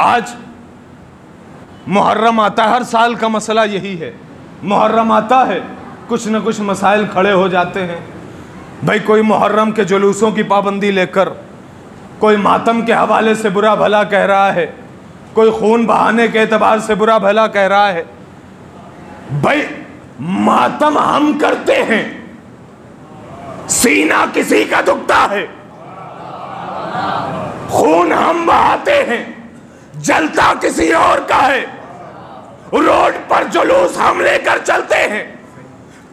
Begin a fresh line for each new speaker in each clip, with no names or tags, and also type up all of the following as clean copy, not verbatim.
आज मुहर्रम आता है, हर साल का मसला यही है। मुहर्रम आता है, कुछ न कुछ मसाइल खड़े हो जाते हैं। भाई कोई मुहर्रम के जुलूसों की पाबंदी लेकर, कोई मातम के हवाले से बुरा भला कह रहा है, कोई खून बहाने के एतबार से बुरा भला कह रहा है। भाई मातम हम करते हैं, सीना किसी का दुखता है, खून हम बहाते हैं, जलता किसी और का है, रोड पर जुलूस हम लेकर चलते हैं,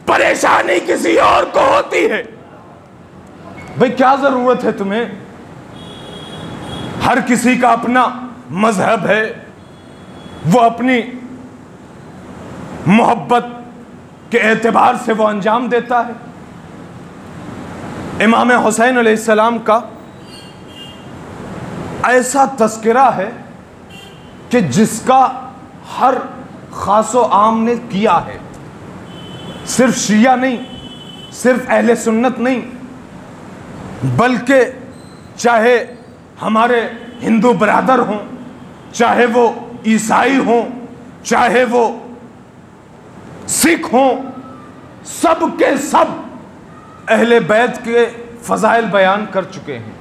परेशानी किसी और को होती है। भाई क्या जरूरत है तुम्हें? हर किसी का अपना मजहब है, वो अपनी मोहब्बत के एतबार से वो अंजाम देता है। इमाम हुसैन अलैहिस्सलाम का ऐसा तस्करा है कि जिसका हर खासो आम ने किया है। सिर्फ शिया नहीं, सिर्फ अहले सुन्नत नहीं, बल्कि चाहे हमारे हिंदू बरादर हों, चाहे वो ईसाई हों, चाहे वो सिख हों, सब के सब अहले बैत के फजाइल बयान कर चुके हैं।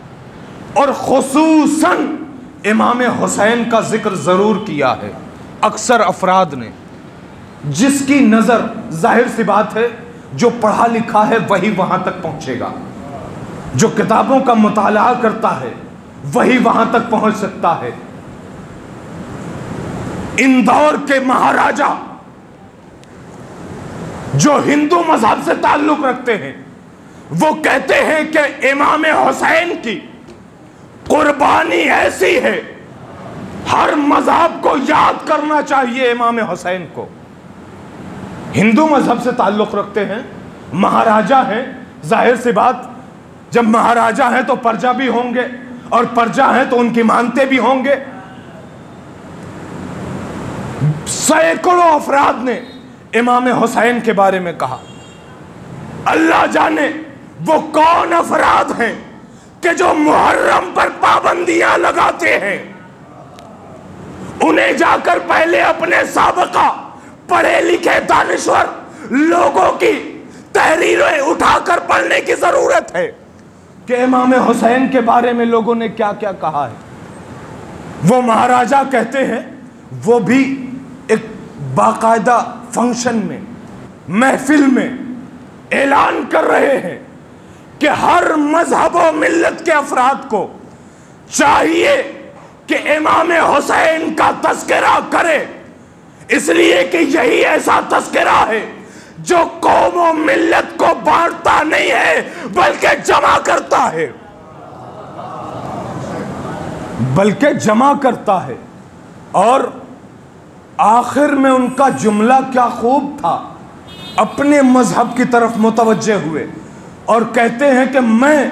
और खुसूसन इमाम हुसैन का जिक्र ज़रूर किया है अक्सर अफराद ने। जिसकी नज़र, जाहिर सी बात है, जो पढ़ा लिखा है वही वहाँ तक पहुँचेगा, जो किताबों का मुताला करता है वही वहाँ तक पहुँच सकता है। इंदौर के महाराजा जो हिंदू मजहब से ताल्लुक रखते हैं, वो कहते हैं कि इमाम हुसैन की कुर्बानी ऐसी है, हर मजहब को याद करना चाहिए इमाम हुसैन को। हिंदू मजहब से ताल्लुक रखते हैं, महाराजा हैं, जाहिर सी बात, जब महाराजा हैं तो प्रजा भी होंगे, और प्रजा हैं तो उनकी मानते भी होंगे। सैकड़ों अफराद ने इमाम हुसैन के बारे में कहा। अल्लाह जाने वो कौन अफराद हैं कि जो मुहर्रम पर पाबंदियां लगाते हैं। उन्हें जाकर पहले अपने साबका पढ़े लिखे दानिश्वर लोगों की तहरीरें उठाकर पढ़ने की जरूरत है कि इमाम हुसैन के बारे में लोगों ने क्या क्या कहा है। वो महाराजा कहते हैं, वो भी एक बाकायदा फंक्शन में, महफिल में ऐलान कर रहे हैं कि हर मजहब और मिल्लत के अफराद को चाहिए कि इमाम हुसैन का तस्करा करे, इसलिए कि यही ऐसा तस्करा है जो कौम और मिल्लत को बांटता नहीं है बल्कि जमा करता है, बल्कि जमा करता है। और आखिर में उनका जुमला क्या खूब था, अपने मजहब की तरफ मुतवज्जे हुए और कहते हैं कि मैं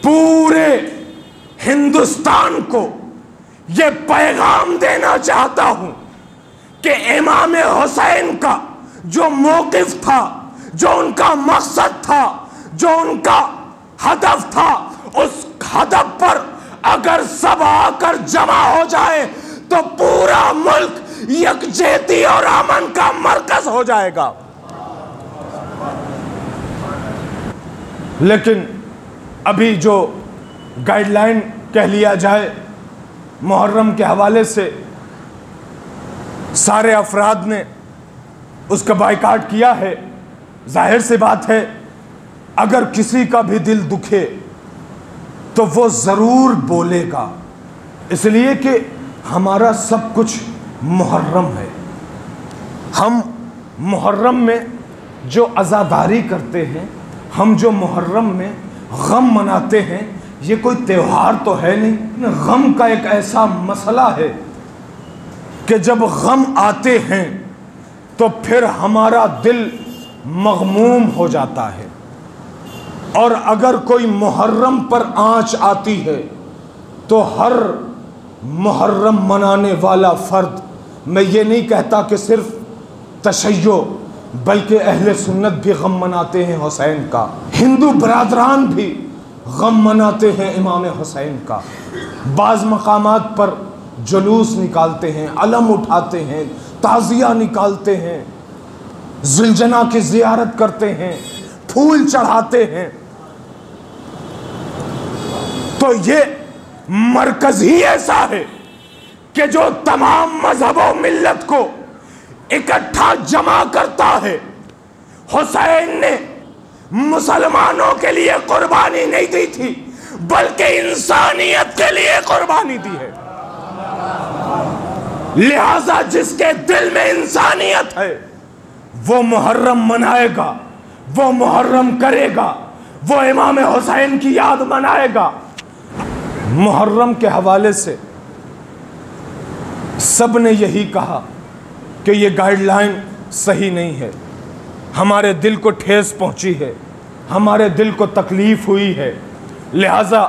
पूरे हिंदुस्तान को यह पैगाम देना चाहता हूं कि इमाम हुसैन का जो मौकिफ था, जो उनका मकसद था, जो उनका हदफ था, उस हदफ पर अगर सब आकर जमा हो जाए तो पूरा मुल्क यकजहती और अमन का मरकज हो जाएगा। लेकिन अभी जो गाइडलाइन कह लिया जाए मुहर्रम के हवाले से, सारे अफराद ने उसका बायकाट किया है। जाहिर सी बात है, अगर किसी का भी दिल दुखे तो वो ज़रूर बोलेगा, इसलिए कि हमारा सब कुछ मुहर्रम है। हम मुहर्रम में जो अज़ादारी करते हैं, हम जो मुहर्रम में गम मनाते हैं, ये कोई त्यौहार तो है नहीं। गम का एक ऐसा मसला है कि जब गम आते हैं तो फिर हमारा दिल मगमूम हो जाता है। और अगर कोई मुहर्रम पर आँच आती है तो हर मुहर्रम मनाने वाला फ़र्द, मैं ये नहीं कहता कि सिर्फ तशय्यो, बल्कि अहले सुन्नत भी गम मनाते हैं हुसैन का, हिंदू बरादरान भी गम मनाते हैं इमाम हुसैन का। बाज़ मकामात पर जुलूस निकालते हैं, अलम उठाते हैं, ताजिया निकालते हैं, जिलजना की जियारत करते हैं, फूल चढ़ाते हैं। तो ये मरकज ही ऐसा है कि जो तमाम मजहबों मिल्लत को इकट्ठा जमा करता है। हुसैन ने मुसलमानों के लिए कुर्बानी नहीं दी थी, बल्कि इंसानियत के लिए कुर्बानी दी है। लिहाजा जिसके दिल में इंसानियत है वो मुहर्रम मनाएगा, वो मुहर्रम करेगा, वो इमाम हुसैन की याद मनाएगा। मुहर्रम के हवाले से सब ने यही कहा कि ये गाइडलाइन सही नहीं है, हमारे दिल को ठेस पहुंची है, हमारे दिल को तकलीफ हुई है। लिहाजा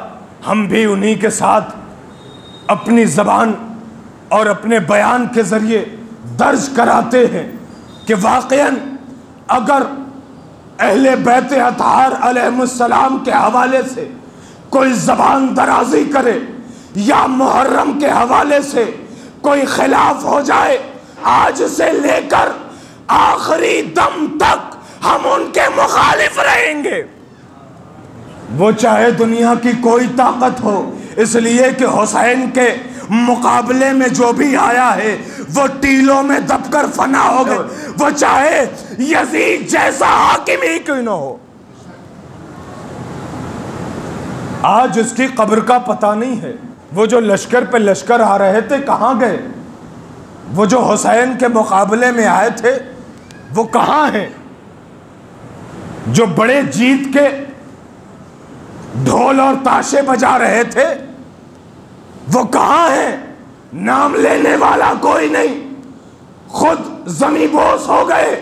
हम भी उन्हीं के साथ अपनी ज़बान और अपने बयान के ज़रिए दर्ज कराते हैं कि वाक़ईन अगर अहले बैत अतहार अलैहिस्सलाम के हवाले से कोई ज़बान दराजी करे या मुहर्रम के हवाले से कोई खिलाफ हो जाए, आज से लेकर आखिरी दम तक हम उनके मुखालिफ रहेंगे, वो चाहे दुनिया की कोई ताकत हो। इसलिए कि हुसैन के मुकाबले में जो भी आया है वो टीलों में दबकर फना हो गए, वो चाहे यजीद जैसा हाकिम ही क्यों न हो। आज उसकी कब्र का पता नहीं है। वो जो लश्कर पे लश्कर आ रहे थे कहाँ गए? वो जो हुसैन के मुकाबले में आए थे वो कहाँ हैं? जो बड़े जीत के ढोल और ताशे बजा रहे थे वो कहाँ हैं? नाम लेने वाला कोई नहीं, खुद ज़मींबोस हो गए।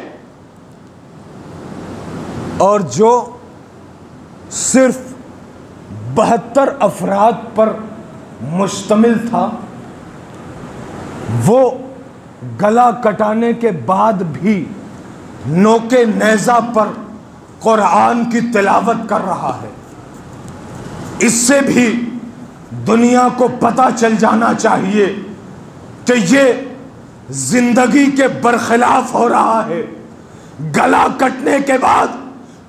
और जो सिर्फ 72 अफराद पर मुश्तमिल था वो गला कटाने के बाद भी नोके नेज़ा पर कुरान की तिलावत कर रहा है। इससे भी दुनिया को पता चल जाना चाहिए कि ये जिंदगी के बरखिलाफ हो रहा है। गला कटने के बाद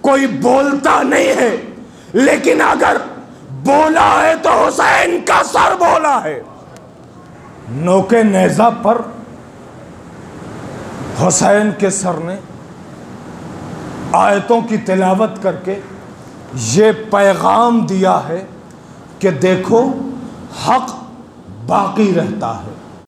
कोई बोलता नहीं है, लेकिन अगर बोला है तो हुसैन का सर बोला है। नोके नेज़ा पर हुसैन के सर ने आयतों की तिलावत करके ये पैगाम दिया है कि देखो हक बाकी रहता है।